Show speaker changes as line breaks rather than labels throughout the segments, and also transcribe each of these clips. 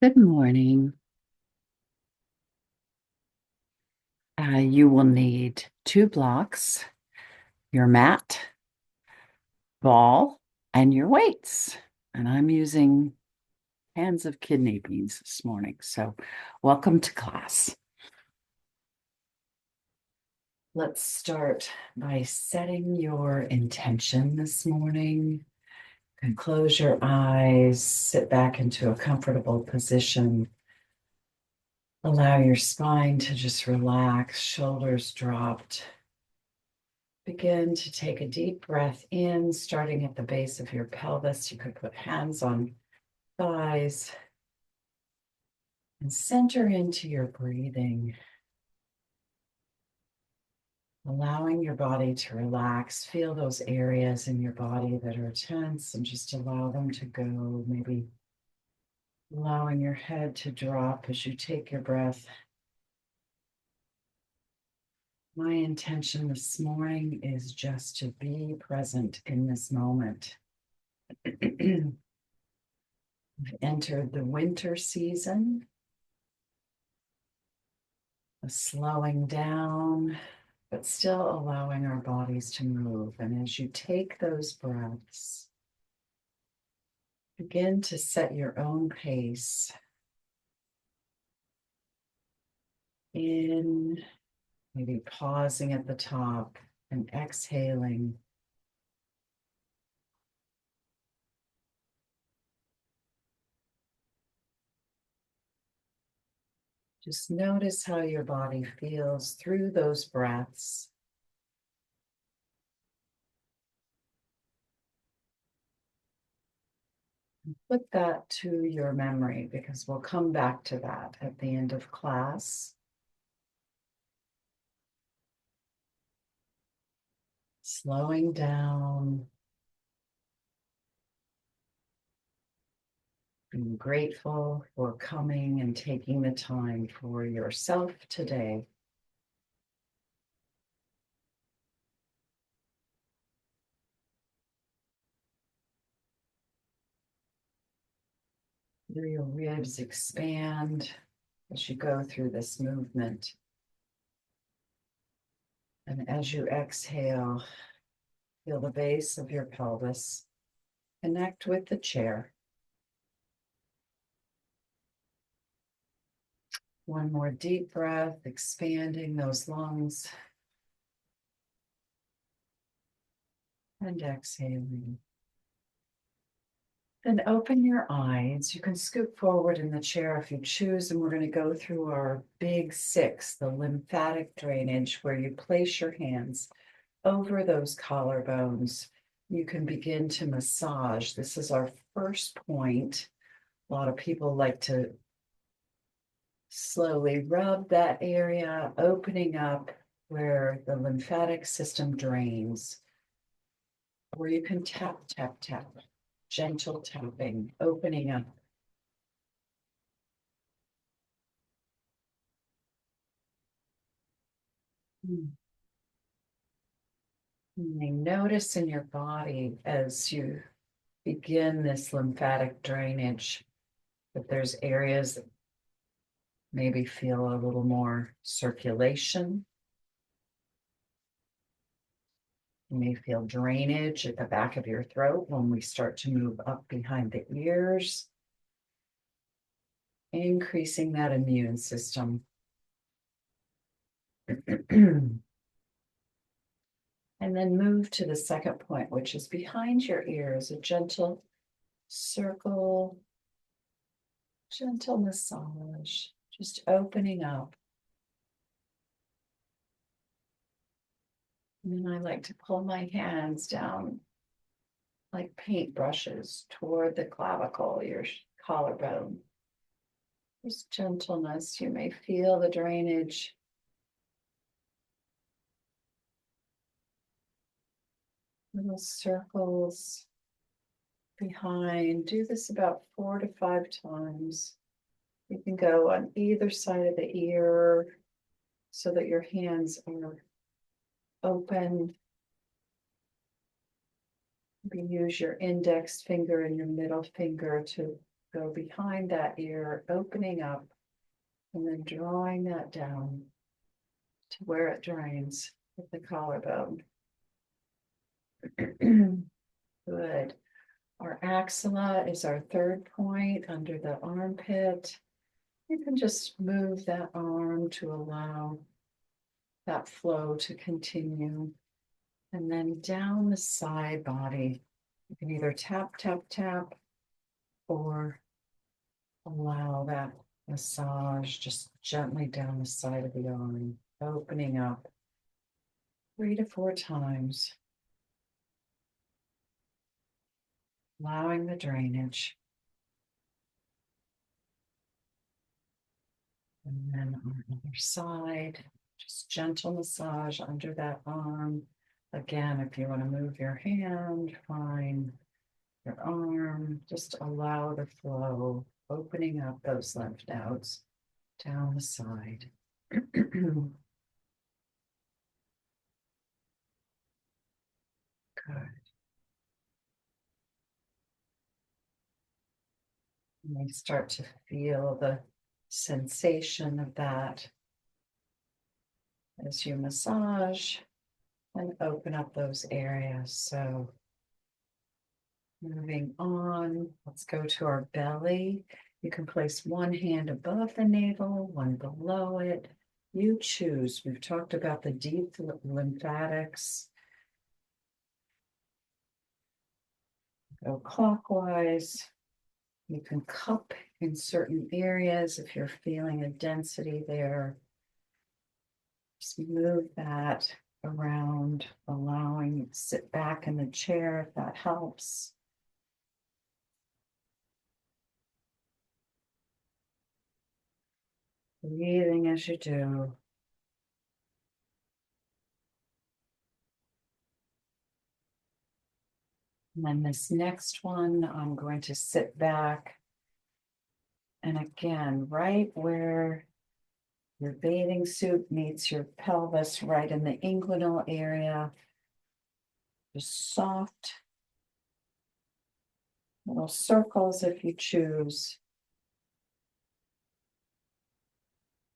Good morning. You will need 2 blocks, your mat, ball, and your weights. And I'm using cans of kidney beans this morning. So, welcome to class. Let's start by setting your intention this morning. You can close your eyes, sit back into a comfortable position. Allow your spine to just relax, shoulders dropped. Begin to take a deep breath in, starting at the base of your pelvis. You could put hands on thighs and center into your breathing, allowing your body to relax. Feel those areas in your body that are tense and just allow them to go. Maybe allowing your head to drop as you take your breath. My intention this morning is just to be present in this moment. We've entered the winter season, a slowing down, but still allowing our bodies to move. And as you take those breaths, begin to set your own pace. In, maybe pausing at the top and exhaling. Just notice how your body feels through those breaths. Put that to your memory because we'll come back to that at the end of class. Slowing down, being grateful for coming and taking the time for yourself today. Your ribs expand as you go through this movement. And as you exhale, feel the base of your pelvis connect with the chair. One more deep breath, expanding those lungs. And exhaling. Then open your eyes. You can scoot forward in the chair if you choose, and we're going to go through our big six, the lymphatic drainage, where you place your hands over those collarbones. You can begin to massage. This is our first point. A lot of people like to slowly rub that area, opening up where the lymphatic system drains. Or you can tap, tap, tap. Gentle tapping, opening up. And notice in your body as you begin this lymphatic drainage that there's areas that maybe feel a little more circulation. You may feel drainage at the back of your throat when we start to move up behind the ears, increasing that immune system. And then move to the second point, which is behind your ears, a gentle circle, gentle massage, just opening up. And then I like to pull my hands down like paint brushes toward the clavicle, your collarbone. Just gentleness. You may feel the drainage. Little circles behind. Do this about 4 to 5 times. You can go on either side of the ear so that your hands are open. You can use your index finger and your middle finger to go behind that ear, opening up, and then drawing that down to where it drains with the collarbone. Good. Our axilla is our third point under the armpit. You can just move that arm to allow that flow to continue. And then down the side body, you can either tap, tap, tap, or allow that massage just gently down the side of the arm, opening up 3 to 4 times, allowing the drainage. And then on the other side, just gentle massage under that arm. Again, if you want to move your hand, fine. Your arm, just allow the flow, opening up those lymph nodes down the side. Good. And you start to feel the sensation of that as you massage and open up those areas. So moving on, let's go to our belly. You can place one hand above the navel, one below it. You choose. We've talked about the deep lymphatics. Go clockwise. You can cup in certain areas if you're feeling a density there. Just move that around, allowing you to sit back in the chair if that helps. Breathing as you do. And then this next one, I'm going to sit back. And again, right where your bathing suit meets your pelvis, right in the inguinal area. Just soft little circles if you choose.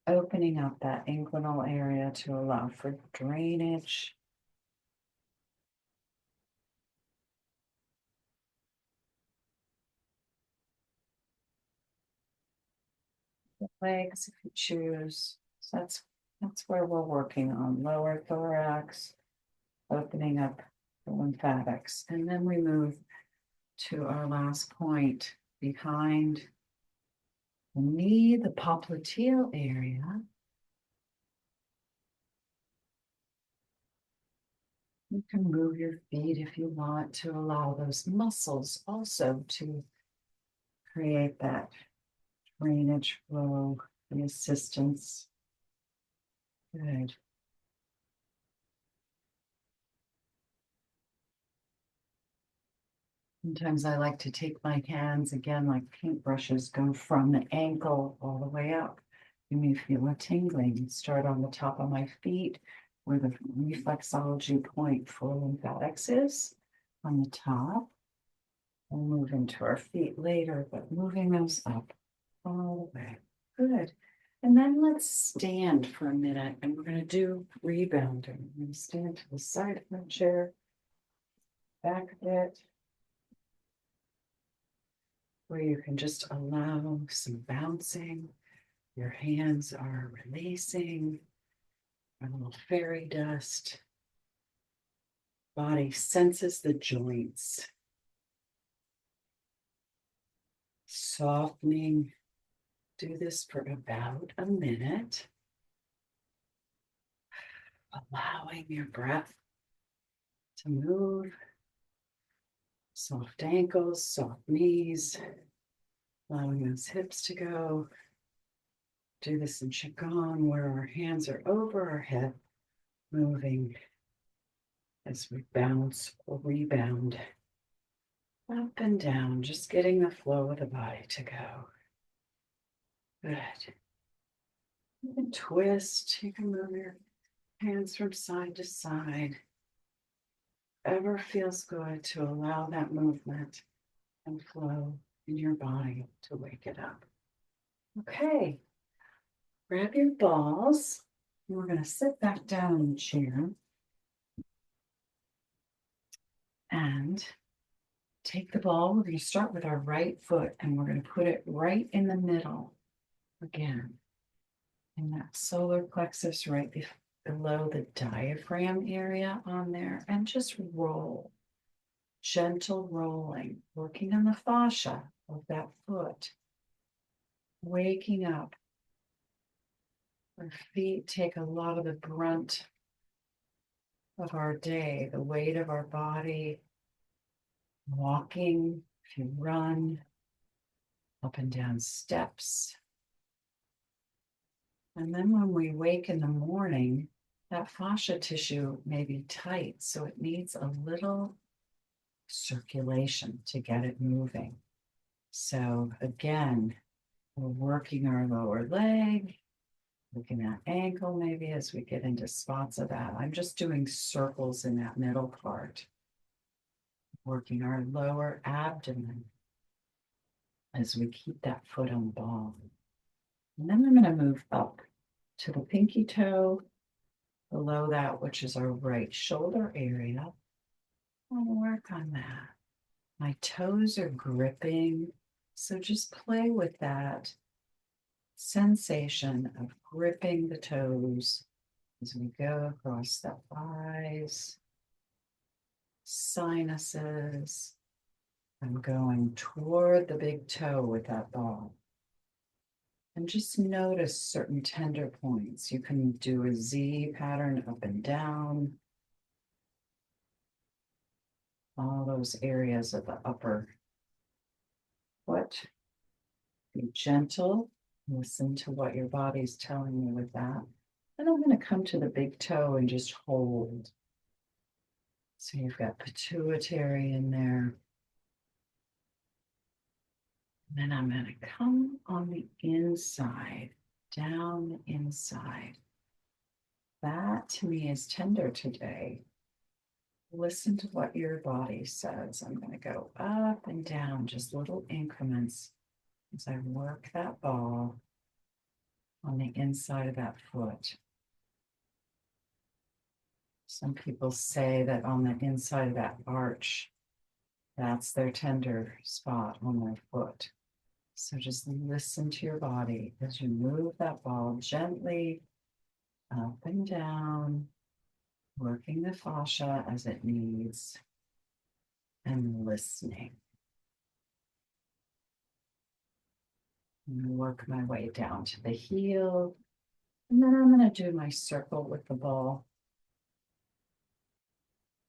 Opening up that inguinal area to allow for drainage. The legs if you choose. So that's where we're working on lower thorax, opening up the lymphatics. And then we move to our last point behind the knee, the popliteal area. You can move your feet if you want to allow those muscles also to create that drainage flow, the assistance. Good. Sometimes I like to take my hands, again, like paintbrushes, go from the ankle all the way up. You may feel a tingling. Start on the top of my feet, where the reflexology point for lymphatics is, on the top. We'll move into our feet later, but moving those up all the way. Good. And then let's stand for a minute, and we're going to do rebounding. I'm going to stand to the side of my chair, back a bit, where you can just allow some bouncing. Your hands are releasing a little fairy dust. Body senses the joints. Softening. Do this for about a minute. Allowing your breath to move. Soft ankles, soft knees. Allowing those hips to go. Do this in Qigong where our hands are over our head, moving as we bounce or rebound up and down, just getting the flow of the body to go. Good. You can twist, you can move your hands from side to side. Ever feels good to allow that movement and flow. in your body to wake it up. Okay, grab your balls. And we're going to sit back down in the chair and take the ball. We're going to start with our right foot and we're going to put it right in the middle again, in that solar plexus right below the diaphragm area on there, and just roll. Gentle rolling, working on the fascia of that foot, waking up. Our feet take a lot of the brunt of our day, the weight of our body, walking, if you run, up and down steps. And then when we wake in the morning, that fascia tissue may be tight, so it needs a little circulation to get it moving. So again, we're working our lower leg, looking at ankle maybe as we get into spots of that. I'm just doing circles in that middle part, working our lower abdomen as we keep that foot on the ball. And then I'm going to move up to the pinky toe, below that, which is our right shoulder area. I'll work on that. My toes are gripping, so just play with that sensation of gripping the toes as we go across the eyes, sinuses. I'm going toward the big toe with that ball. And just notice certain tender points. You can do a Z pattern up and down. All those areas of the upper foot. Be gentle. Listen to what your body's telling you with that. And I'm going to come to the big toe and just hold. So you've got pituitary in there. And then I'm going to come on the inside, down the inside. That to me is tender today. Listen to what your body says. I'm going to go up and down, just little increments as I work that ball on the inside of that foot. Some people say that on the inside of that arch, that's their tender spot on their foot. So just listen to your body as you move that ball gently up and down, working the fascia as it needs, and listening. And work my way down to the heel. And then I'm going to do my circle with the ball.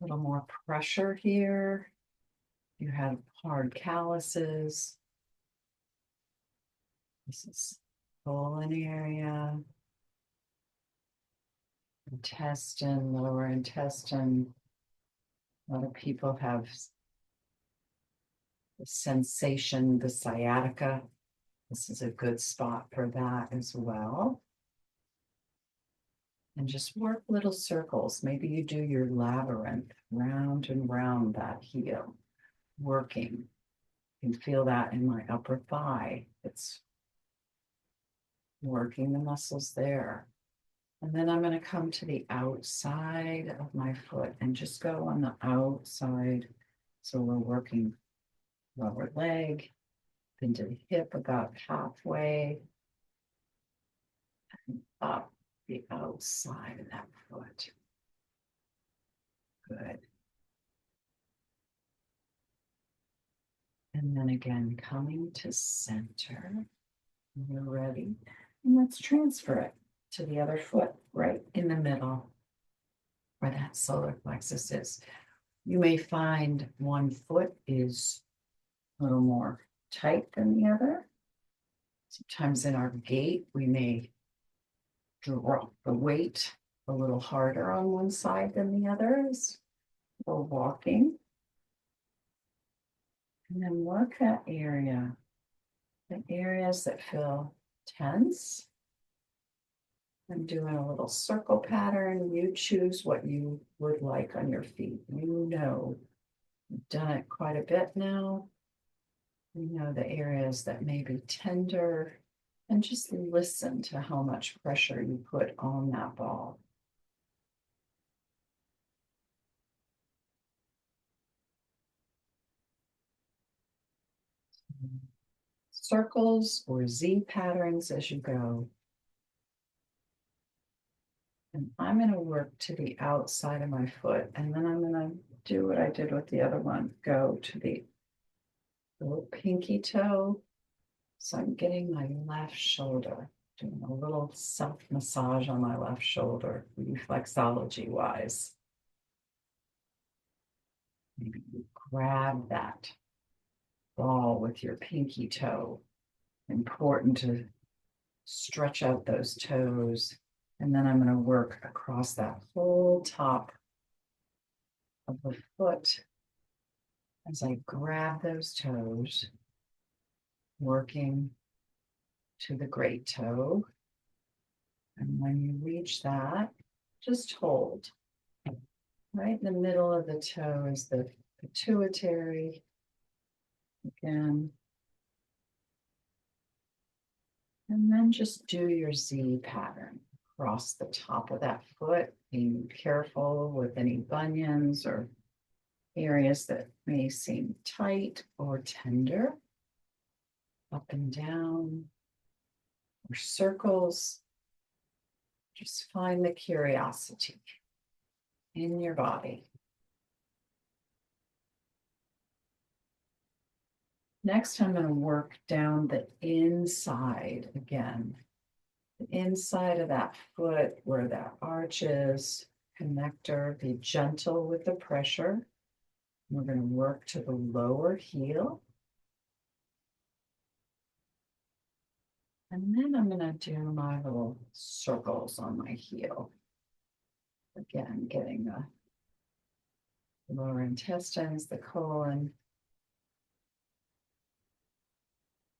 A little more pressure here. You have hard calluses. This is colon area, intestine, lower intestine. A lot of people have the sensation, the sciatica. This is a good spot for that as well. And just work little circles. Maybe you do your labyrinth round and round that heel, working. You can feel that in my upper thigh. It's working the muscles there. And then I'm going to come to the outside of my foot and just go on the outside. So we're working lower leg into the hip about halfway and up the outside of that foot. Good. And then again, coming to center. You're ready. And let's transfer it to the other foot right in the middle where that solar plexus is. You may find one foot is a little more tight than the other. Sometimes in our gait, we may drop the weight a little harder on one side than the others. We're walking. And then work that area, the areas that feel tense. I'm doing a little circle pattern. You choose what you would like on your feet. You know, you've done it quite a bit now. The areas that may be tender, and just listen to how much pressure you put on that ball. Circles or Z patterns as you go. And I'm going to work to the outside of my foot, and then I'm going to do what I did with the other one, go to the little pinky toe. So I'm getting my left shoulder, doing a little self massage on my left shoulder, reflexology wise. Maybe you grab that ball with your pinky toe. Important to stretch out those toes. And then I'm going to work across that whole top of the foot as I grab those toes, working to the great toe. And when you reach that, just hold. Right in the middle of the toe is the pituitary. Again. And then just do your Z pattern across the top of that foot, being careful with any bunions or areas that may seem tight or tender. Up and down, or circles. Just find the curiosity in your body. Next, I'm going to work down the inside again. The inside of that foot where that arch is, connector, be gentle with the pressure. We're going to work to the lower heel. And then I'm going to do my little circles on my heel. Again, getting the lower intestines, the colon,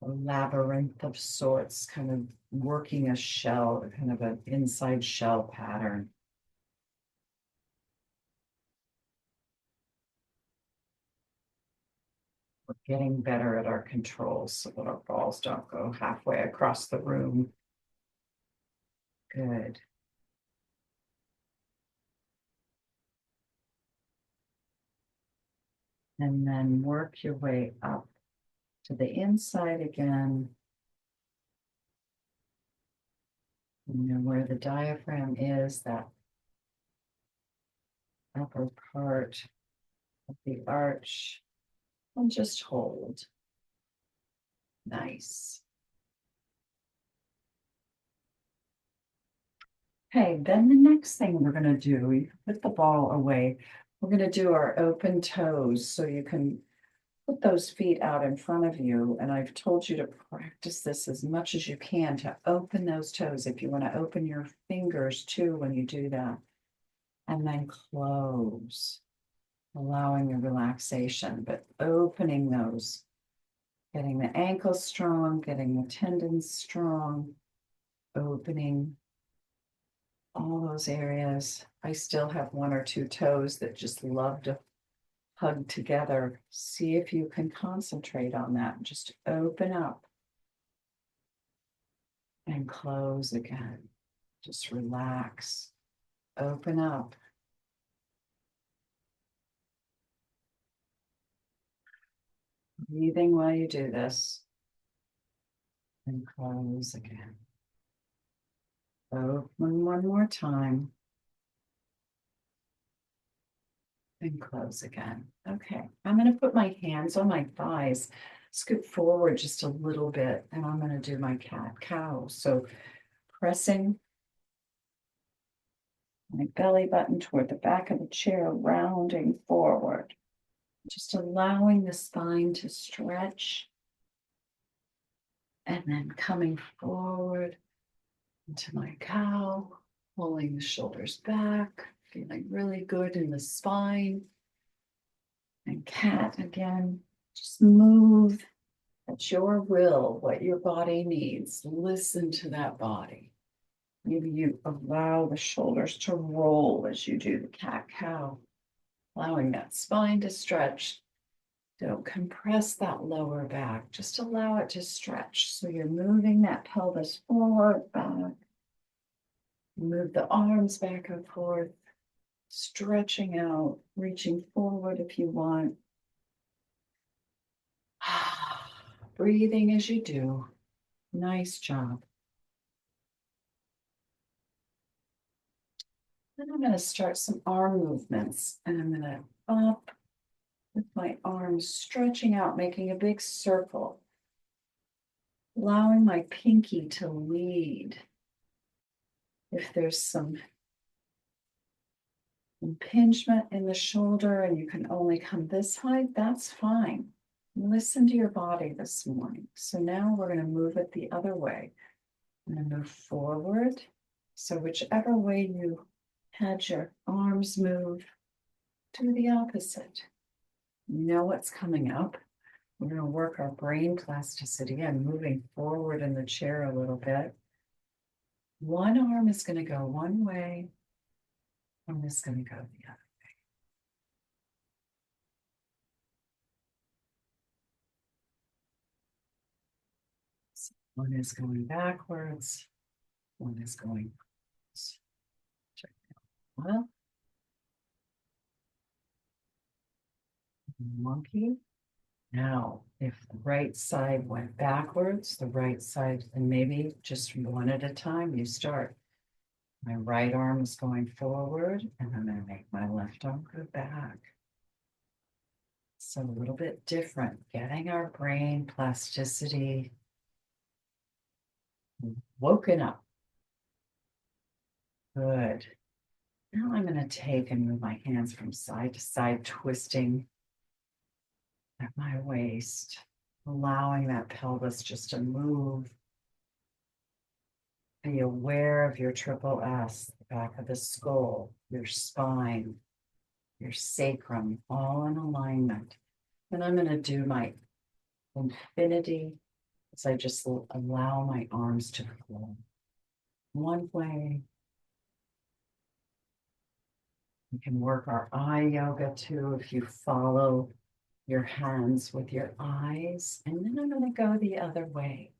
a labyrinth of sorts, kind of working a shell, kind of an inside shell pattern. We're getting better at our controls so that our balls don't go halfway across the room. Good. And then work your way up to the inside again. Where the diaphragm is, that upper part of the arch, and just hold. Nice. Okay, then the next thing we're going to do, you put the ball away. We're going to do our open toes, so you can put those feet out in front of you. And I've told you to practice this as much as you can to open those toes. If you want to open your fingers too when you do that. And then close, allowing the relaxation, but opening those, getting the ankles strong, getting the tendons strong, opening all those areas. I still have one or two toes that just love to hug together. See if you can concentrate on that. Just open up and close again. Just relax, open up. Breathing while you do this. And close again. Open one more time. And close again. Okay, I'm going to put my hands on my thighs, scoot forward just a little bit, and I'm going to do my cat-cow. So pressing my belly button toward the back of the chair, rounding forward, just allowing the spine to stretch, and then coming forward into my cow, pulling the shoulders back, feeling really good in the spine. And cat again, just move at your will, what your body needs. Listen to that body. Maybe you allow the shoulders to roll as you do the cat-cow, allowing that spine to stretch. Don't compress that lower back. Just allow it to stretch. So you're moving that pelvis forward, back. Move the arms back and forth, stretching out, reaching forward if you want. Breathing as you do. Nice job. Then I'm going to start some arm movements, and I'm going to up with my arms stretching out, making a big circle, allowing my pinky to lead. If there's some impingement in the shoulder and you can only come this high, that's fine. Listen to your body this morning. So now we're going to move it the other way. I'm going to move forward. So whichever way you had your arms move, do the opposite. You know what's coming up. We're going to work our brain plasticity and moving forward in the chair a little bit. One arm is going to go one way, one is going to go the other. So one is going backwards, one is going forwards. Check that one. Monkey. Now, if the right side went backwards, the right side, and maybe just one at a time, you start. My right arm is going forward, and I'm going to make my left arm go back. So a little bit different, getting our brain plasticity woken up. Good. Now I'm going to take and move my hands from side to side, twisting at my waist, allowing that pelvis just to move. Be aware of your triple S, the back of the skull, your spine, your sacrum, all in alignment. And I'm going to do my infinity as I just allow my arms to flow. One way. You can work our eye yoga too if you follow your hands with your eyes. And then I'm going to go the other way.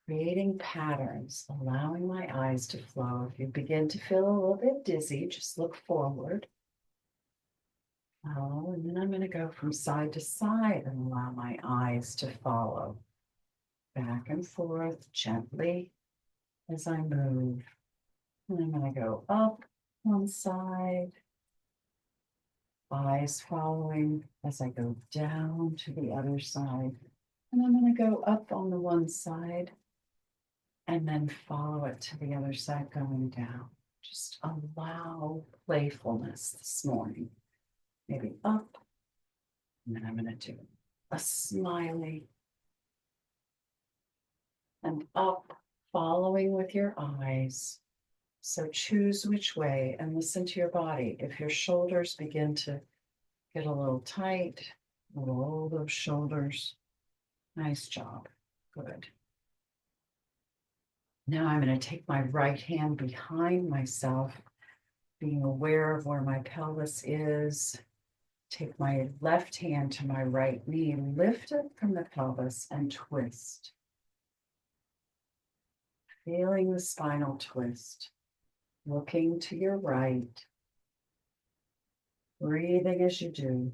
Creating patterns, allowing my eyes to flow. If you begin to feel a little bit dizzy, just look forward. Oh, and then I'm going to go from side to side and allow my eyes to follow. Back and forth gently as I move. And I'm going to go up one side, eyes following as I go down to the other side. And I'm going to go up on the one side and then follow it to the other side going down. Just allow playfulness this morning. Maybe up, and then I'm going to do a smiley and up, following with your eyes. So choose which way and listen to your body. If your shoulders begin to get a little tight, roll those shoulders. Nice job. Good. Now I'm going to take my right hand behind myself, being aware of where my pelvis is. Take my left hand to my right knee, lift it from the pelvis and twist. Feeling the spinal twist. Looking to your right. Breathing as you do.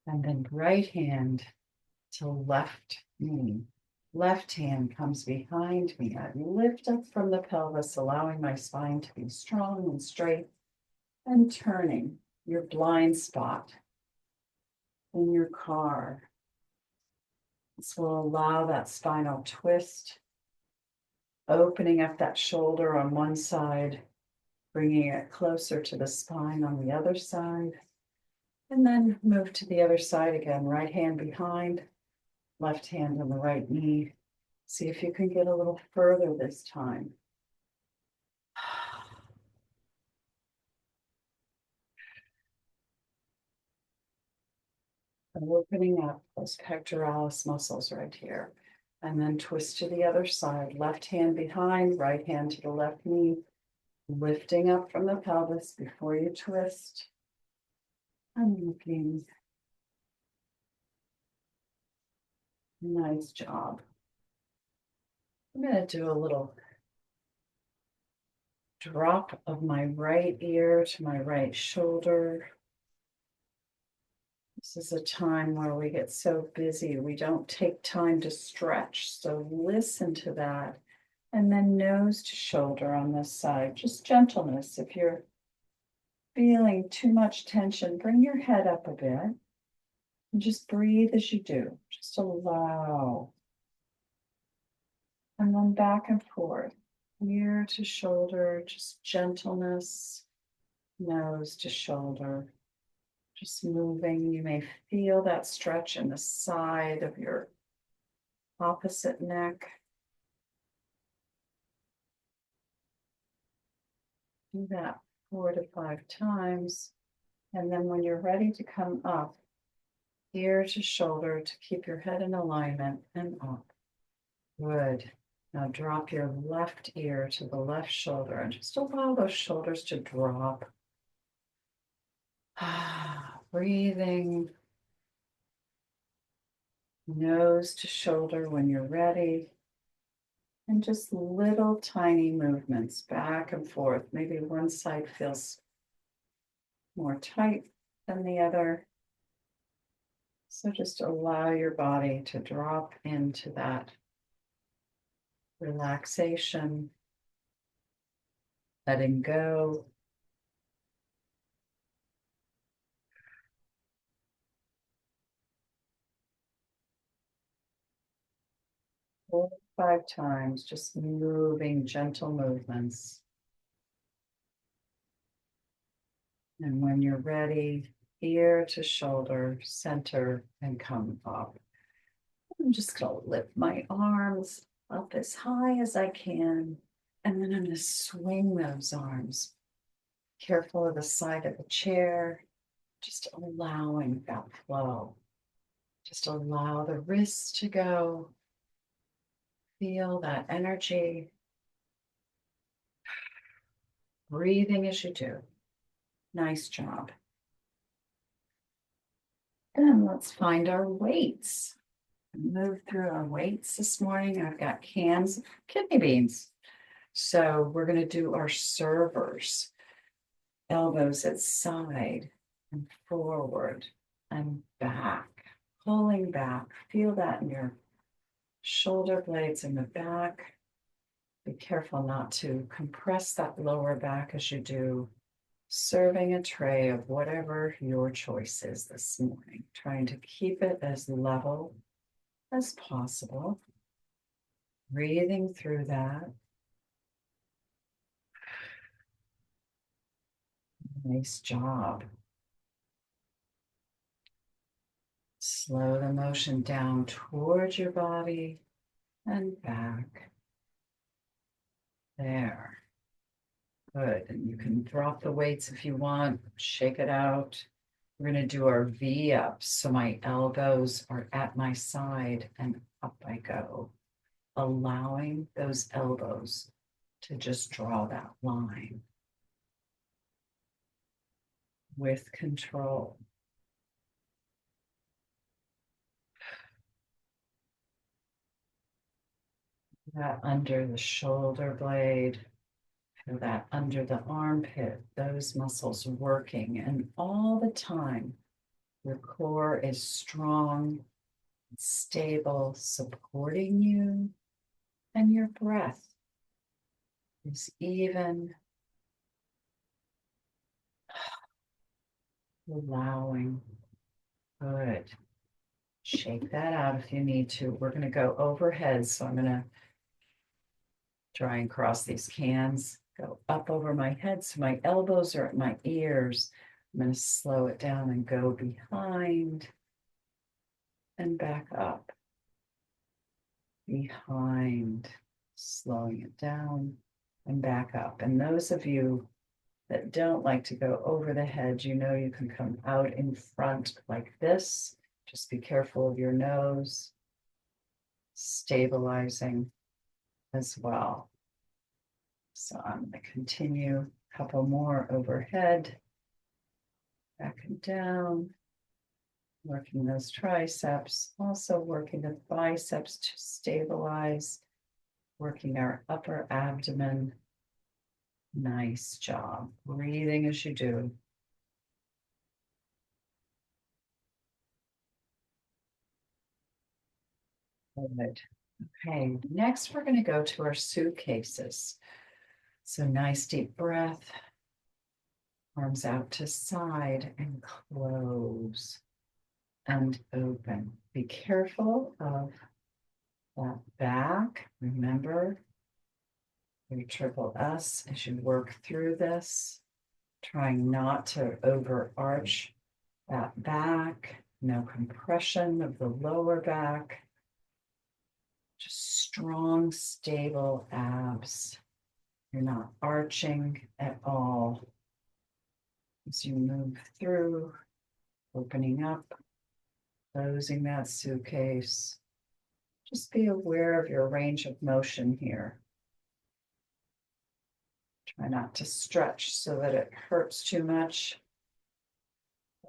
And then right hand to left knee. Left hand comes behind me. I lift up from the pelvis, allowing my spine to be strong and straight, and turning your blind spot in your car. This will allow that spinal twist, opening up that shoulder on one side, bringing it closer to the spine on the other side, and then move to the other side again. Right hand behind, left hand on the right knee. See if you can get a little further this time. And opening up those pectoralis muscles right here. And then twist to the other side. Left hand behind, right hand to the left knee. Lifting up from the pelvis before you twist. And looking. Nice job. I'm going to do a little drop of my right ear to my right shoulder. This is a time where we get so busy, we don't take time to stretch. So listen to that. And then nose to shoulder on this side, just gentleness. If you're feeling too much tension, bring your head up a bit and just breathe as you do. Just allow. And then back and forth, ear to shoulder, just gentleness, nose to shoulder, just moving. You may feel that stretch in the side of your opposite neck. Do that 4 to 5 times. And then when you're ready to come up, ear to shoulder to keep your head in alignment and up. Good. Now drop your left ear to the left shoulder and just allow those shoulders to drop. Breathing. Nose to shoulder when you're ready. And just little tiny movements back and forth. Maybe one side feels more tight than the other. So just allow your body to drop into that relaxation, letting go. Four, 5 times, just moving, gentle movements. And when you're ready, ear to shoulder, center, and come up. I'm just going to lift my arms up as high as I can. And then I'm going to swing those arms. Careful of the side of the chair, just allowing that flow. Just allow the wrists to go. Feel that energy. Breathing as you do. Nice job. Then let's find our weights. Move through our weights this morning. I've got cans of kidney beans. So we're going to do our servers. Elbows at side and forward and back. Pulling back. Feel that in your shoulder blades in the back. Be careful not to compress that lower back as you do. Serving a tray of whatever your choice is this morning. Trying to keep it as level as possible. Breathing through that. Nice job. Slow the motion down towards your body and back. There. Good. And you can drop the weights if you want. Shake it out. We're going to do our V ups. So my elbows are at my side and up I go. Allowing those elbows to just draw that line with control. That under the shoulder blade, feel that under the armpit, those muscles working. And all the time, your core is strong, stable, supporting you, and your breath is even, allowing. Good. Shake that out if you need to. We're going to go overhead, so I'm going to try and cross these cans, go up over my head so my elbows are at my ears. I'm going to slow it down and go behind and back up. Behind, slowing it down and back up. And those of you that don't like to go over the head, you know you can come out in front like this. Just be careful of your nose, stabilizing as well. So I'm going to continue a couple more overhead, back and down, working those triceps, also working the biceps to stabilize, working our upper abdomen. Nice job. Breathing as you do. Good. Okay, next we're going to go to our suitcases. So nice deep breath, arms out to side and close and open. Be careful of that back. Remember your triple S as you work through this, trying not to overarch that back, no compression of the lower back. Just strong, stable abs. You're not arching at all as you move through, opening up, closing that suitcase. Just be aware of your range of motion here. Try not to stretch so that it hurts too much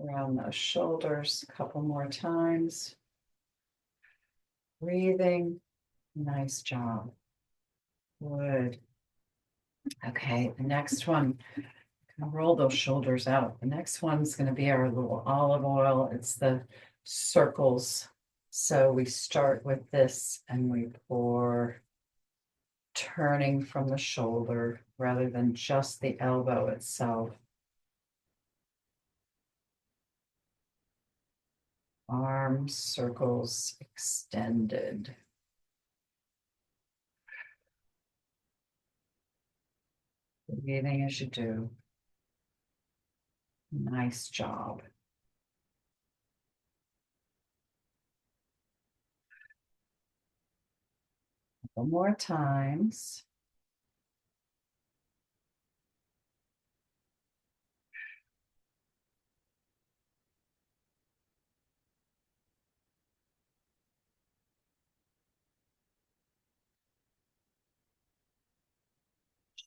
around those shoulders. A couple more times. Breathing. Nice job. Good. Okay, the next one, roll those shoulders out. The next one's going to be our little olive oil. It's the circles. So we start with this and we pour, turning from the shoulder rather than just the elbow itself. Arms, circles extended. Breathing as you do. Nice job. Couple more times.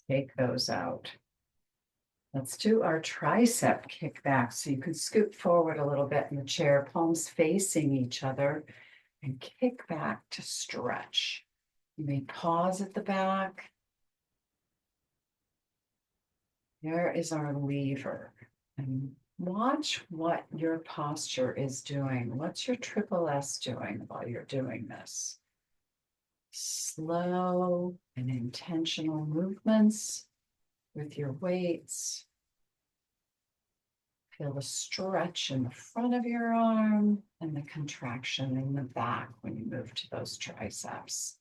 Shake those out. Let's do our tricep kickback. So you can scoot forward a little bit in the chair, palms facing each other, and kick back to stretch. You may pause at the back. There is our lever. And watch what your posture is doing. What's your triple S doing while you're doing this? Slow and intentional movements with your weights. Feel the stretch in the front of your arm and the contraction in the back when you move to those triceps.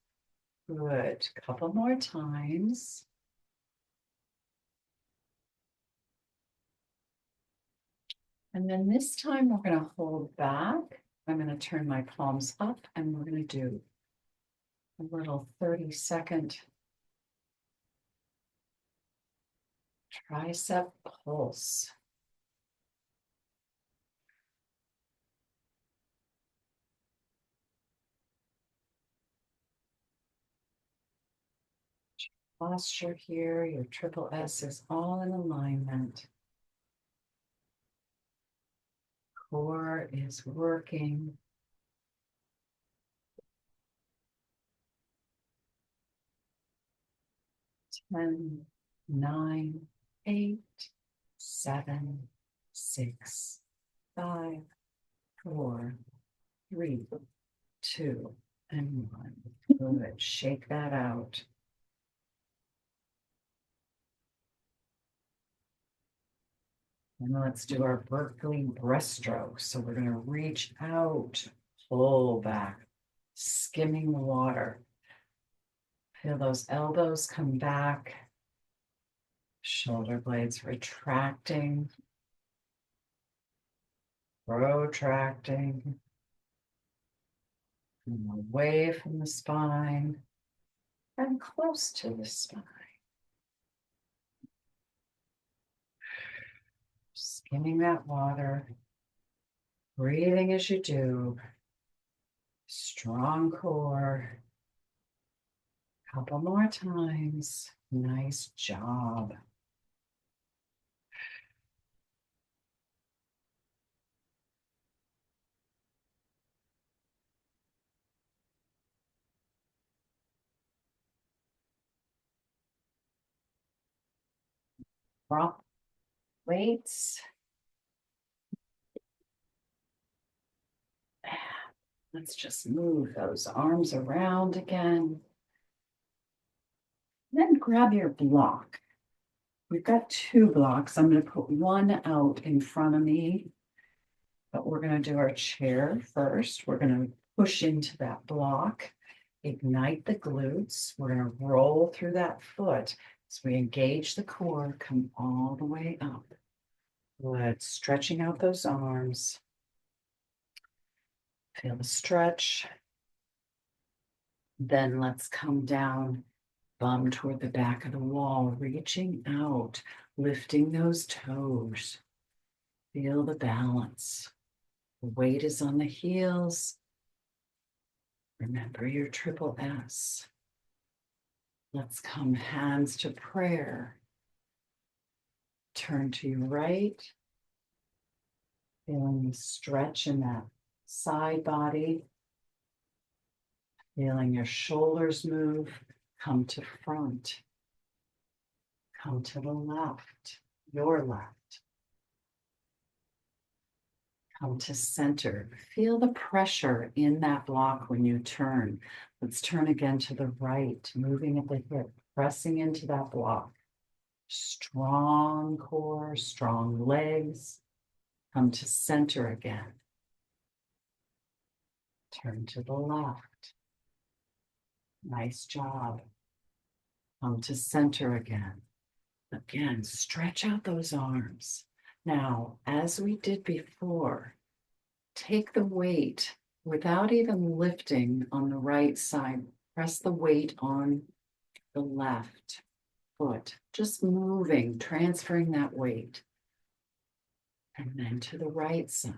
Good. Couple more times. And then this time we're going to hold back. I'm going to turn my palms up and we're going to do a little 30-second tricep pulse. Posture here, your triple S is all in alignment. Core is working. 10, 9, 8, 7, 6, 5, 4, 3, 2, and 1. Good. Shake that out. And let's do our Berkeley breaststroke. So we're going to reach out, pull back, skimming the water. Feel those elbows come back, shoulder blades retracting, protracting, and away from the spine and close to the spine. Skimming that water, breathing as you do, strong core. Couple more times. Nice job. Drop weights. Let's just move those arms around again. Then grab your block. We've got two blocks. I'm going to put one out in front of me, but we're going to do our chair first. We're going to push into that block, ignite the glutes. We're going to roll through that foot as we engage the core, come all the way up. Good. Stretching out those arms. Feel the stretch. Then let's come down, bum toward the back of the wall, reaching out, lifting those toes. Feel the balance. The weight is on the heels. Remember your triple S. Let's come hands to prayer. Turn to your right. Feeling the stretch in that side body. Feeling your shoulders move. Come to front. Come to the left, your left. Come to center. Feel the pressure in that block when you turn. Let's turn again to the right, moving at the hip, pressing into that block. Strong core, strong legs. Come to center again. Turn to the left. Nice job. Come to center again. Again, stretch out those arms. Now, as we did before, take the weight without even lifting on the right side. Press the weight on the left foot, just moving, transferring that weight. And then to the right side,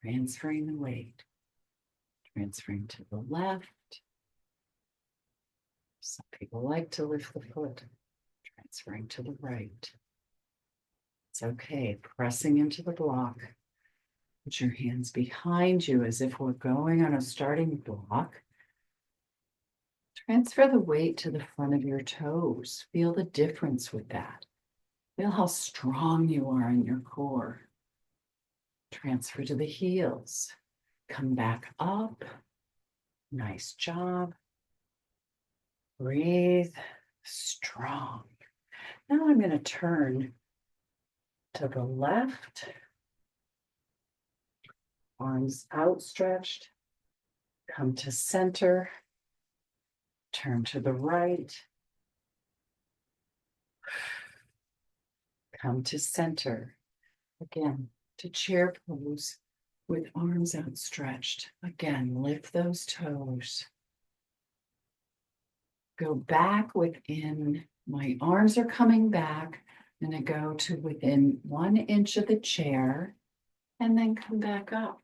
transferring the weight, transferring to the left. Some people like to lift the foot, transferring to the right. It's okay, pressing into the block. Put your hands behind you as if we're going on a starting block. Transfer the weight to the front of your toes. Feel the difference with that. Feel how strong you are in your core. Transfer to the heels. Come back up. Nice job. Breathe. Strong. Now I'm going to turn to the left. Arms outstretched. Come to center. Turn to the right. Come to center. Again, to chair pose with arms outstretched. Again, lift those toes. Go back within, my arms are coming back. I'm going to go to within 1 inch of the chair and then come back up.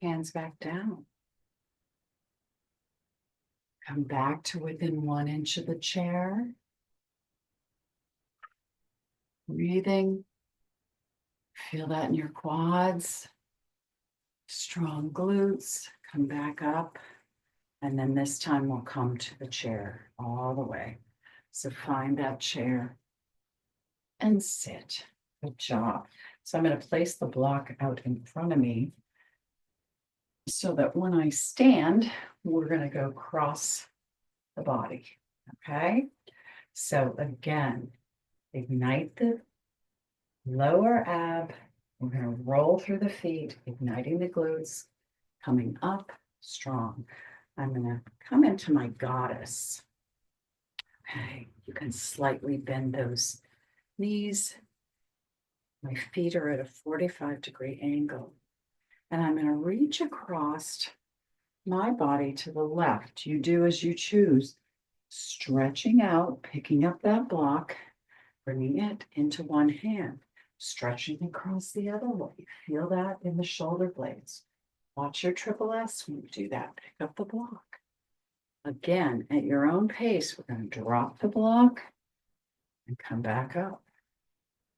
Hands back down. Come back to within 1 inch of the chair. Breathing. Feel that in your quads. Strong glutes. Come back up. And then this time we'll come to the chair all the way. So find that chair and sit. Good job. So I'm going to place the block out in front of me so that when I stand, we're going to go cross the body. Okay. So again, ignite the lower ab. We're going to roll through the feet, igniting the glutes, coming up strong. I'm going to come into my goddess. Okay, you can slightly bend those knees. My feet are at a 45-degree angle. And I'm going to reach across my body to the left. You do as you choose. Stretching out, picking up that block, bringing it into one hand, stretching across the other way. Feel that in the shoulder blades. Watch your triple S when you do that. Pick up the block. Again, at your own pace, we're going to drop the block and come back up.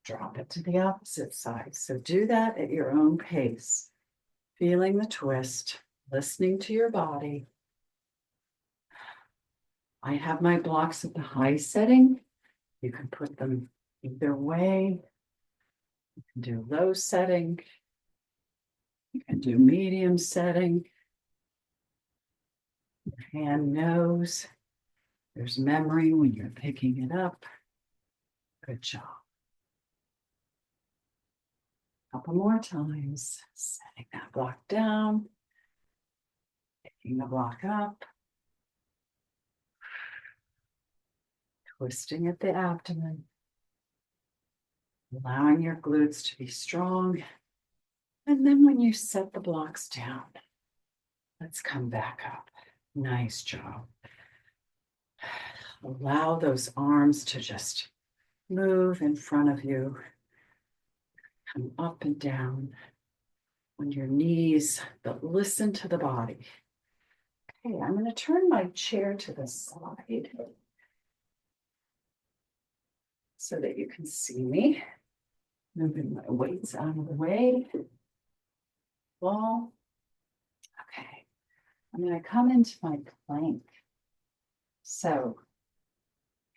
Drop it to the opposite side. So do that at your own pace, feeling the twist, listening to your body. I have my blocks at the high setting. You can put them either way. You can do low setting. You can do medium setting. Your hand knows there's memory when you're picking it up. Good job. Couple more times, setting that block down, picking the block up, twisting at the abdomen, allowing your glutes to be strong. And then when you set the blocks down, let's come back up. Nice job. Allow those arms to just move in front of you. Come up and down on your knees, but listen to the body. Okay, I'm going to turn my chair to the side so that you can see me. Moving my weights out of the way. Ball. Okay, I'm going to come into my plank. So,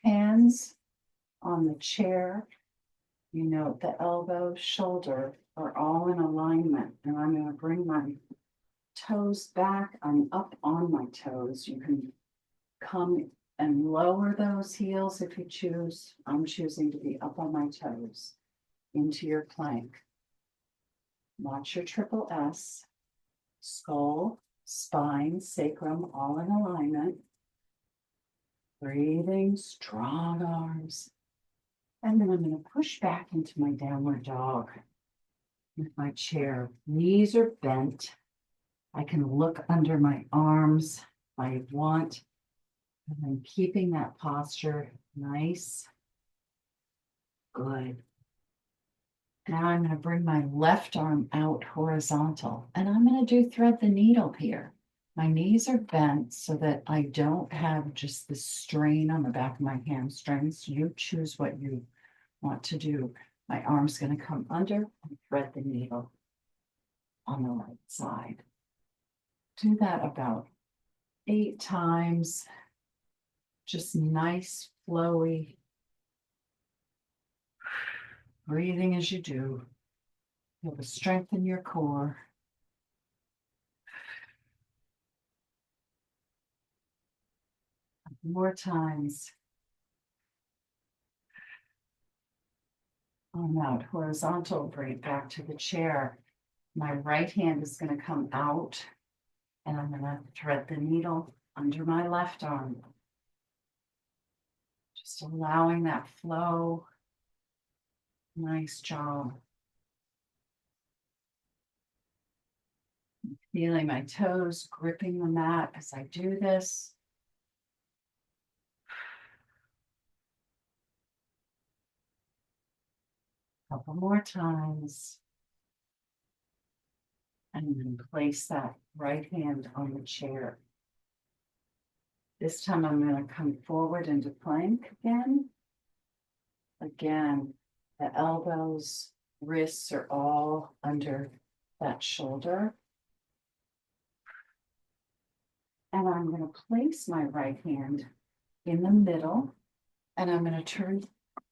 hands on the chair. You note the elbow, shoulder are all in alignment. And I'm going to bring my toes back. I'm up on my toes. You can come and lower those heels if you choose. I'm choosing to be up on my toes into your plank. Watch your triple S. Skull, spine, sacrum, all in alignment. Breathing, strong arms. And then I'm going to push back into my downward dog with my chair. Knees are bent. I can look under my arms if I want. And I'm keeping that posture nice. Good. Now I'm going to bring my left arm out horizontal. And I'm going to do thread the needle here. My knees are bent so that I don't have just the strain on the back of my hamstrings. You choose what you want to do. My arm's going to come under and thread the needle on the right side. Do that about 8 times. Just nice, flowy. Breathing as you do. Feel the strength in your core. More times. On that horizontal, bring it back to the chair. My right hand is going to come out and I'm going to thread the needle under my left arm. Just allowing that flow. Nice job. Feeling my toes gripping the mat as I do this. Couple more times. And then place that right hand on the chair. This time I'm going to come forward into plank again. Again, the elbows, wrists are all under that shoulder. And I'm going to place my right hand in the middle and I'm going to turn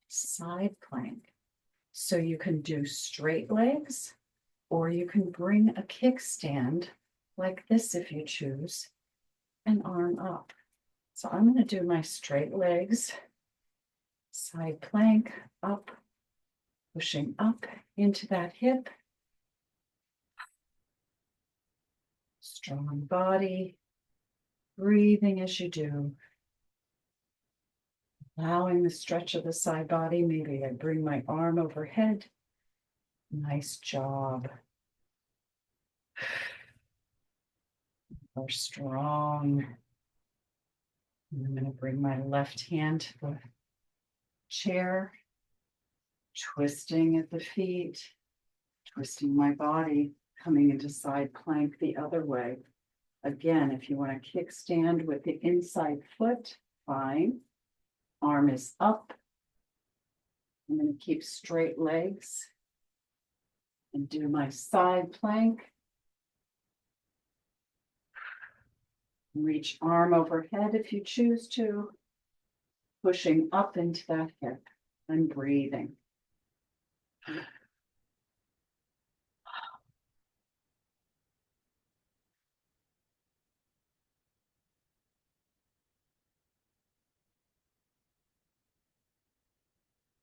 side plank. So you can do straight legs or you can bring a kickstand like this if you choose and arm up. So I'm going to do my straight legs, side plank, up, pushing up into that hip. Strong body, breathing as you do. Allowing the stretch of the side body. Maybe I bring my arm overhead. Nice job. We're strong. And I'm going to bring my left hand to the chair, twisting at the feet, twisting my body, coming into side plank the other way. Again, if you want to kickstand with the inside foot, fine. Arm is up. I'm going to keep straight legs and do my side plank. Reach arm overhead if you choose to, pushing up into that hip and breathing.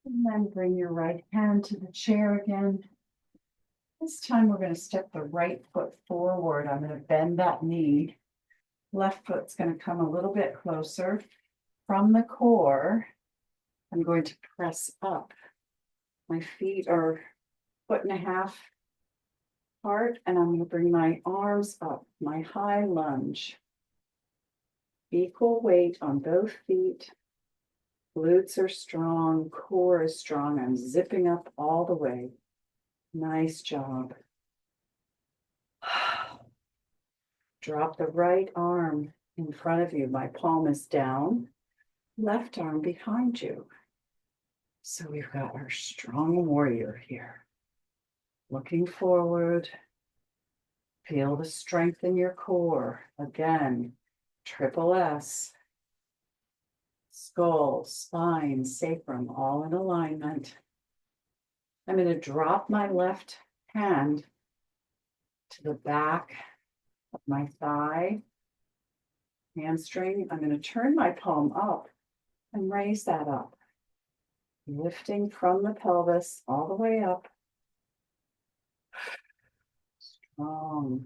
And then bring your right hand to the chair again. This time we're going to step the right foot forward. I'm going to bend that knee. Left foot's going to come a little bit closer. From the core, I'm going to press up. My feet are 1.5 feet apart, and I'm going to bring my arms up, my high lunge. Equal weight on both feet. Glutes are strong, core is strong. I'm zipping up all the way. Nice job. Drop the right arm in front of you. My palm is down. Left arm behind you. So we've got our strong warrior here. Looking forward. Feel the strength in your core. Again, triple S. Skull, spine, sacrum, all in alignment. I'm going to drop my left hand to the back of my thigh, hamstring. I'm going to turn my palm up and raise that up, lifting from the pelvis all the way up. Strong.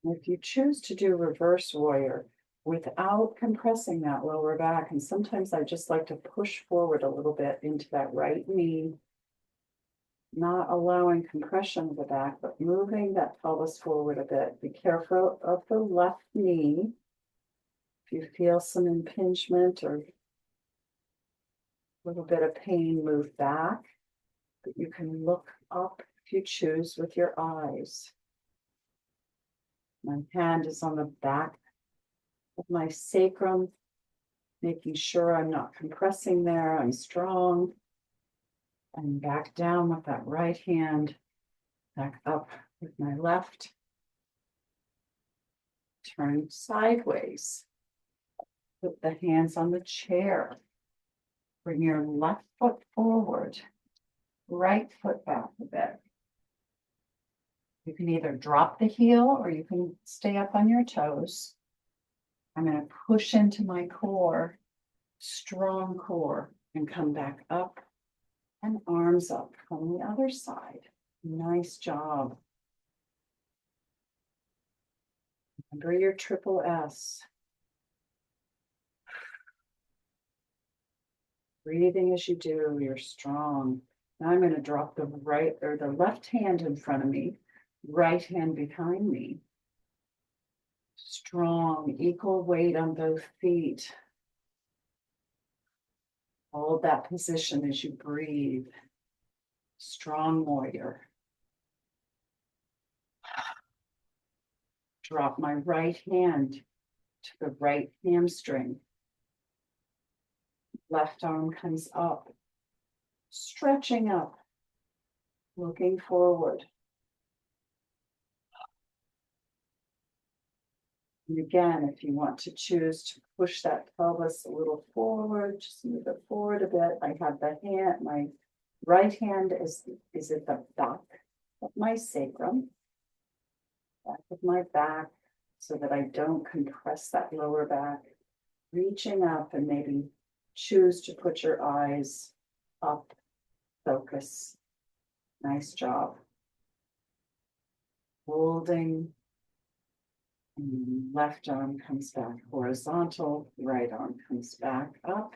If you choose to do reverse warrior without compressing that lower back, and sometimes I just like to push forward a little bit into that right knee, not allowing compression of the back, but moving that pelvis forward a bit. Be careful of the left knee. If you feel some impingement or a little bit of pain, move back, but you can look up if you choose with your eyes. My hand is on the back of my sacrum, making sure I'm not compressing there. I'm strong. And back down with that right hand, back up with my left. Turn sideways. Put the hands on the chair. Bring your left foot forward, right foot back a bit. You can either drop the heel or you can stay up on your toes. I'm going to push into my core, strong core, and come back up and arms up from the other side. Nice job. Remember your triple S. Breathing as you do, you're strong. Now I'm going to drop the right or the left hand in front of me, right hand behind me. Strong, equal weight on both feet. Hold that position as you breathe. Strong warrior. Drop my right hand to the right hamstring. Left arm comes up, stretching up, looking forward. And again, if you want to choose to push that pelvis a little forward, just move it forward a bit. I have the hand, my right hand is at the back of my sacrum, back of my back, so that I don't compress that lower back. Reaching up and maybe choose to put your eyes up, focus. Nice job. Holding. And left arm comes back horizontal, right arm comes back up.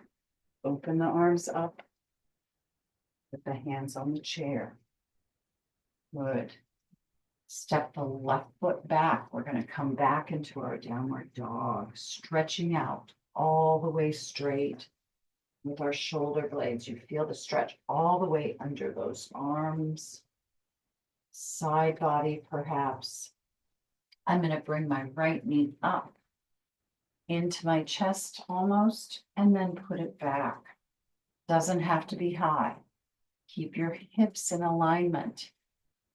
Open the arms up. Put the hands on the chair. Good. Step the left foot back. We're going to come back into our downward dog, stretching out all the way straight with our shoulder blades. You feel the stretch all the way under those arms, side body perhaps. I'm going to bring my right knee up into my chest almost, and then put it back. Doesn't have to be high. Keep your hips in alignment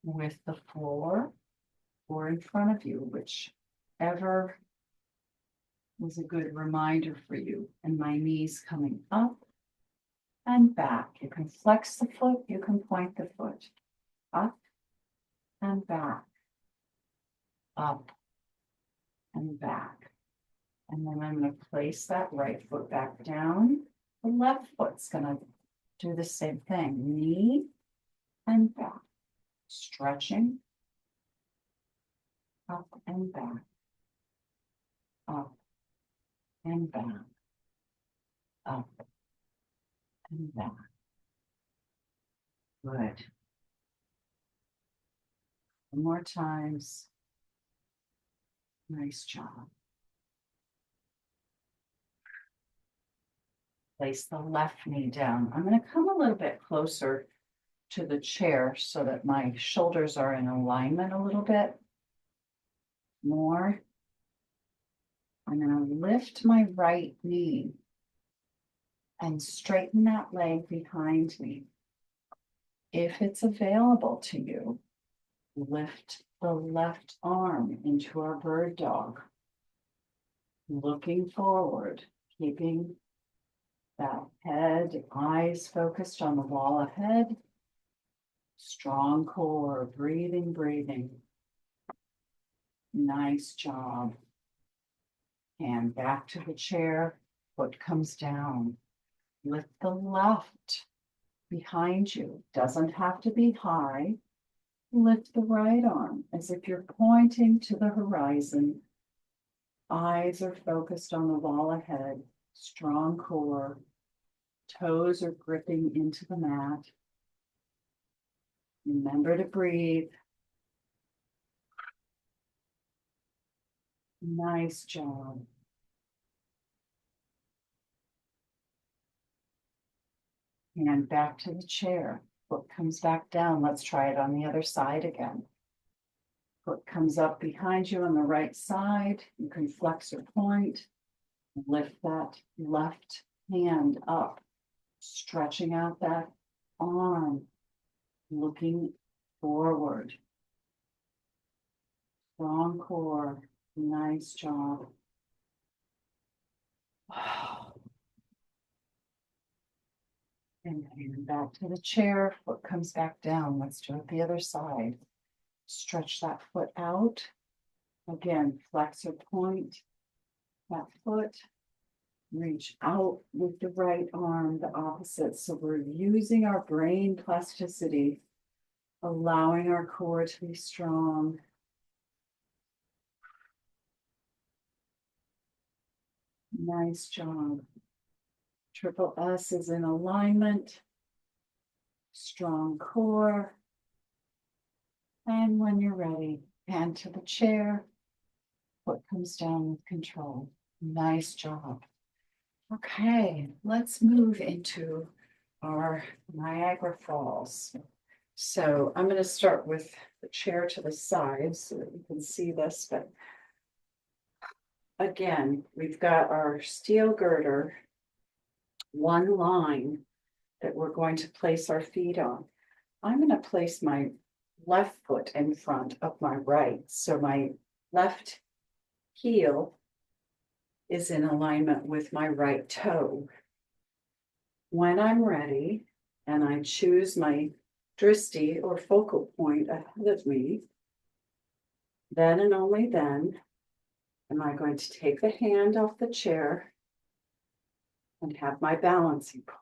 with the floor or in front of you, whichever is a good reminder for you. And my knees coming up and back. You can flex the foot, you can point the foot. Up and back. Up and back. And then I'm going to place that right foot back down. The left foot's going to do the same thing. Knee and back. Stretching. Up and back. Up and back. Up and back. Good. One more times. Nice job. Place the left knee down. I'm going to come a little bit closer to the chair so that my shoulders are in alignment a little bit more. I'm going to lift my right knee and straighten that leg behind me. If it's available to you, lift the left arm into our bird dog. Looking forward, keeping that head, eyes focused on the wall ahead. Strong core, breathing, breathing. Nice job. And back to the chair, foot comes down. Lift the left behind you. Doesn't have to be high. Lift the right arm as if you're pointing to the horizon. Eyes are focused on the wall ahead. Strong core. Toes are gripping into the mat. Remember to breathe. Nice job. And back to the chair. Foot comes back down. Let's try it on the other side again. Foot comes up behind you on the right side. You can flex or point. Lift that left hand up, stretching out that arm, looking forward. Strong core. Nice job. And hand back to the chair. Foot comes back down. Let's do it the other side. Stretch that foot out. Again, flex or point that foot. Reach out with the right arm, the opposite. So we're using our brain plasticity, allowing our core to be strong. Nice job. Triple S is in alignment. Strong core. And when you're ready, hand to the chair. Foot comes down with control. Nice job. Okay, let's move into our Niagara Falls. So I'm going to start with the chair to the side so that you can see this, but again, we've got our steel girder, one line that we're going to place our feet on. I'm going to place my left foot in front of my right. So my left heel is in alignment with my right toe. When I'm ready, and I choose my drishti or focal point ahead of me, then and only then am I going to take the hand off the chair and have my balancing pole.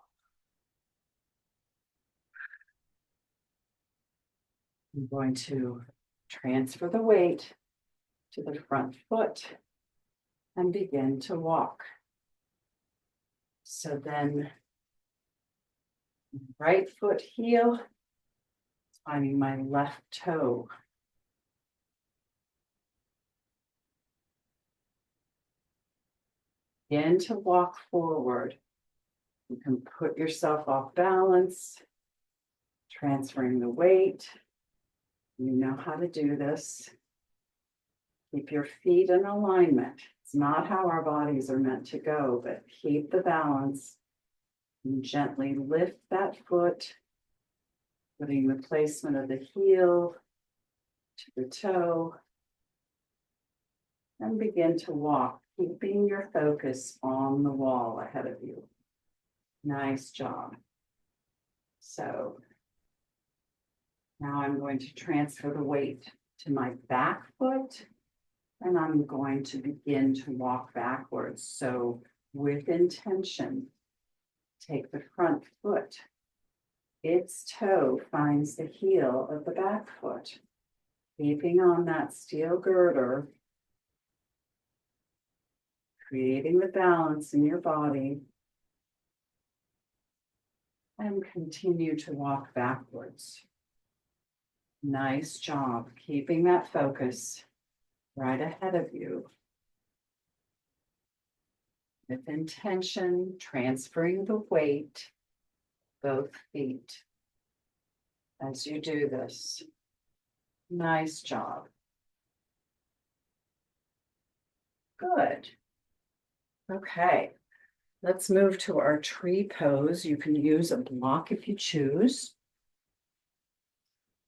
I'm going to transfer the weight to the front foot and begin to walk. So then, right foot heel, finding my left toe. Begin to walk forward. You can put yourself off balance, transferring the weight. You know how to do this. Keep your feet in alignment. It's not how our bodies are meant to go, but keep the balance and gently lift that foot, putting the placement of the heel to the toe, and begin to walk, keeping your focus on the wall ahead of you. Nice job. So now I'm going to transfer the weight to my back foot, and I'm going to begin to walk backwards. So with intention, take the front foot. Its toe finds the heel of the back foot, keeping on that steel girder, creating the balance in your body, and continue to walk backwards. Nice job, keeping that focus right ahead of you. With intention, transferring the weight, both feet. As you do this, nice job. Good. Okay, let's move to our tree pose. You can use a block if you choose.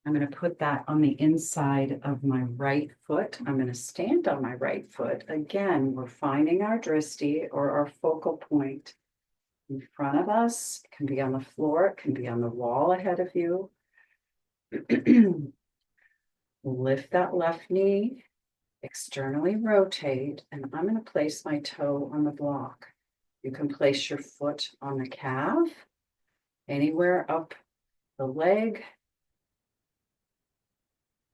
I'm going to put that on the inside of my right foot. I'm going to stand on my right foot. Again, we're finding our drishti or our focal point in front of us. It can be on the floor. It can be on the wall ahead of you. Lift that left knee, externally rotate, and I'm going to place my toe on the block. You can place your foot on the calf, anywhere up the leg.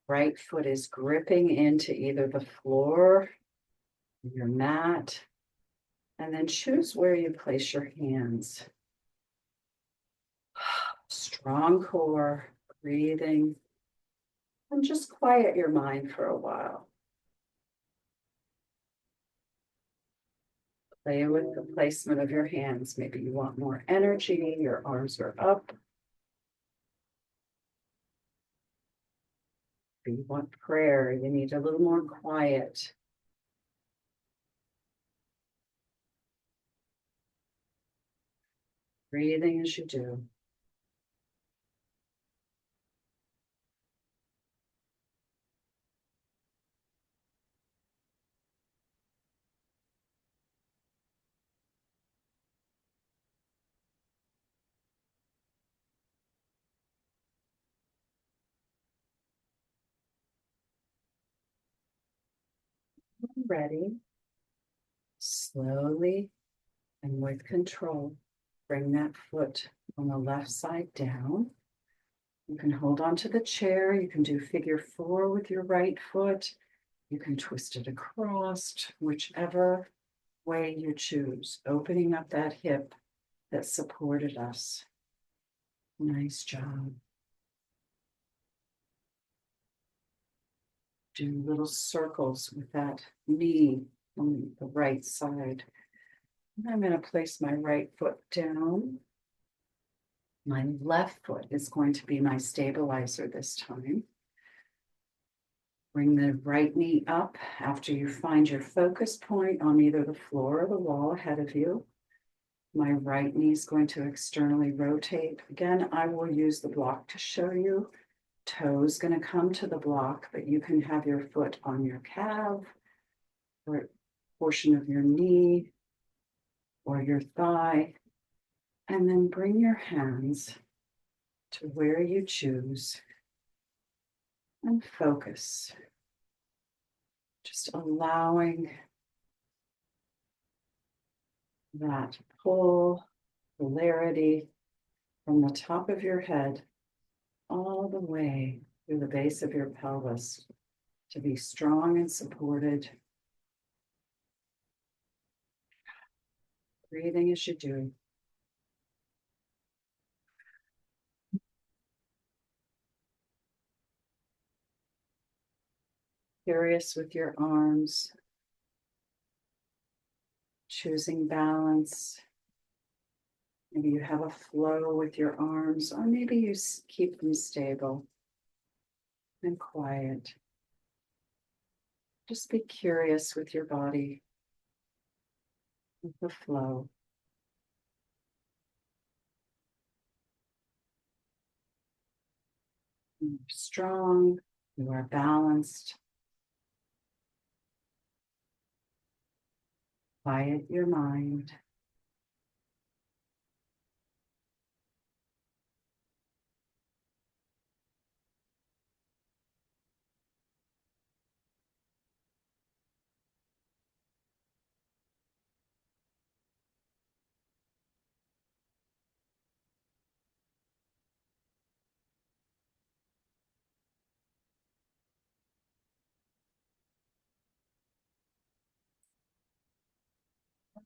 Right foot is gripping into either the floor, your mat, and then choose where you place your hands. Strong core, breathing, and just quiet your mind for a while. Play with the placement of your hands. Maybe you want more energy, your arms are up. If you want prayer, you need a little more quiet. Breathing as you do. Ready? Slowly and with control, bring that foot on the left side down. You can hold on to the chair. You can do figure 4 with your right foot. You can twist it across, whichever way you choose, opening up that hip that supported us. Nice job. Do little circles with that knee on the right side. And I'm going to place my right foot down. My left foot is going to be my stabilizer this time. Bring the right knee up after you find your focus point on either the floor or the wall ahead of you. My right knee is going to externally rotate. Again, I will use the block to show you. Toe's going to come to the block, but you can have your foot on your calf or portion of your knee or your thigh. And then bring your hands to where you choose and focus. Just allowing that pull, polarity from the top of your head all the way through the base of your pelvis to be strong and supported. Breathing as you do. Curious with your arms, choosing balance. Maybe you have a flow with your arms, or maybe you keep them stable and quiet. Just be curious with your body, with the flow. You're strong, you are balanced. Quiet your mind.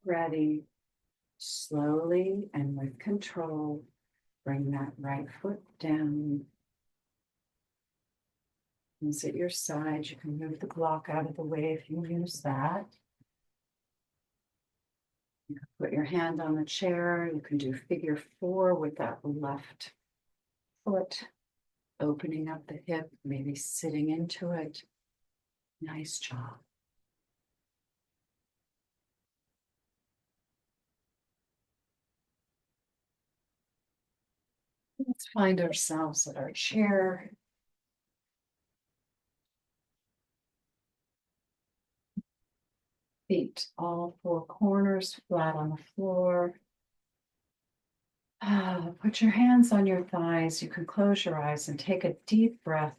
Ready. Slowly and with control, bring that right foot down. Hands at your side. You can move the block out of the way if you use that. You can put your hand on the chair. You can do figure 4 with that left foot, opening up the hip, maybe sitting into it. Nice job. Let's find ourselves at our chair. Feet all 4 corners flat on the floor. Put your hands on your thighs. You can close your eyes and take a deep breath.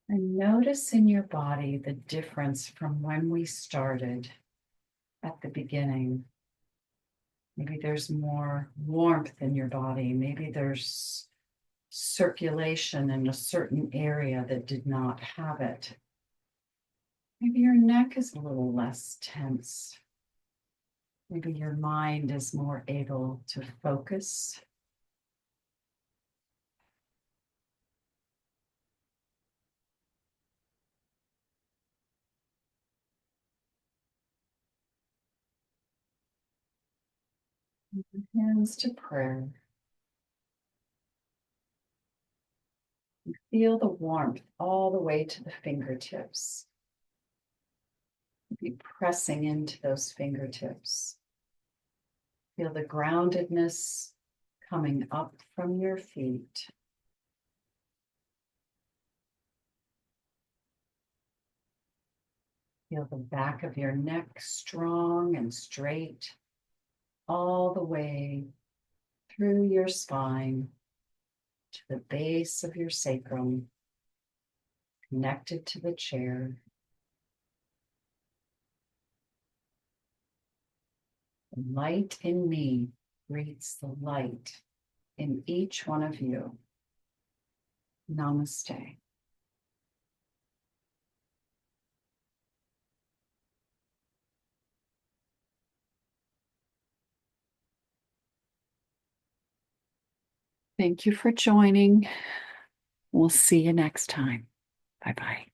And notice in your body the difference from when we started at the beginning. Maybe there's more warmth in your body. Maybe there's circulation in a certain area that did not have it. Maybe your neck is a little less tense. Maybe your mind is more able to focus. Hands to prayer. Feel the warmth all the way to the fingertips. Be pressing into those fingertips. Feel the groundedness coming up from your feet. Feel the back of your neck strong and straight, all the way through your spine to the base of your sacrum, connected to the chair. The light in me greets the light in each one of you. Namaste. Thank you for joining. We'll see you next time. Bye-bye.